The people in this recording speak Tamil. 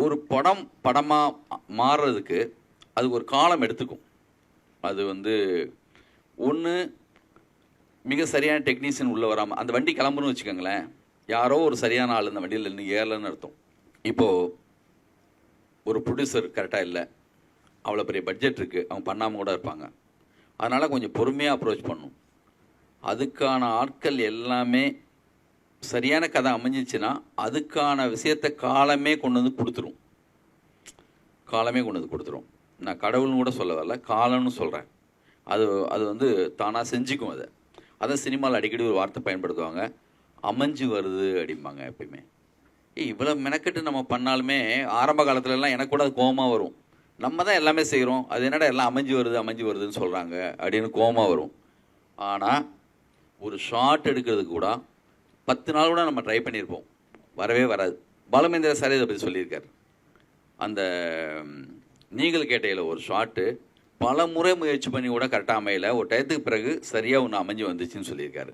ஒரு படமாக மாறுறதுக்கு அதுக்கு ஒரு காலம் எடுத்துக்கும். அது வந்து ஒன்று மிக சரியான டெக்னீஷியன் உள்ளே வராமல் அந்த வண்டி கிளம்புன்னு வச்சுக்கோங்களேன், யாரோ ஒரு சரியான ஆள் இந்த வண்டியில் இன்னும் ஏறலன்னு அர்த்தம். இப்போது ஒரு ப்ரொடியூசர் கரெக்டாக இல்லை, அவ்வளோ பெரிய பட்ஜெட் இருக்குது, அவங்க பண்ணாமல் கூட இருப்பாங்க. அதனால் கொஞ்சம் பொறுமையாக அப்ரோச் பண்ணணும். அதுக்கான ஆட்கள் எல்லாமே சரியான கதை அமைஞ்சிச்சுன்னா அதுக்கான விஷயத்தை காலமே கொண்டு வந்து கொடுத்துரும். நான் கடவுள்னு கூட சொல்ல வரல, காலம்னு சொல்கிறேன். அது வந்து தானாக செஞ்சுக்கும். அதை சினிமாவில் அடிக்கடி ஒரு வார்த்தை பயன்படுத்துவாங்க, அமைஞ்சு வருது அப்படிம்பாங்க எப்பயுமே. இவ்வளோ மெனக்கெட்டு நம்ம பண்ணாலுமே ஆரம்ப காலத்துலலாம் எனக்கு கூட அது கோபமாக வரும். நம்ம தான் எல்லாமே செய்கிறோம், அது என்னடா எல்லாம் அமைஞ்சு வருதுன்னு சொல்கிறாங்க அப்படின்னு கோபமாக வரும். ஆனால் ஒரு ஷார்ட் எடுக்கிறதுக்கு கூட 10 நாள் கூட நம்ம ட்ரை பண்ணியிருப்போம், வரவே வராது. பாலுமேந்திர சார் இதை பற்றி சொல்லியிருக்கார். அந்த நீங்கள் கேட்டையில் ஒரு ஷார்ட்டு பல முறை முயற்சி பண்ணி கூட கரெக்டாக அமையல, ஒரு டயத்துக்கு பிறகு சரியாக ஒன்று அமைஞ்சு வந்துச்சுன்னு சொல்லியிருக்காரு.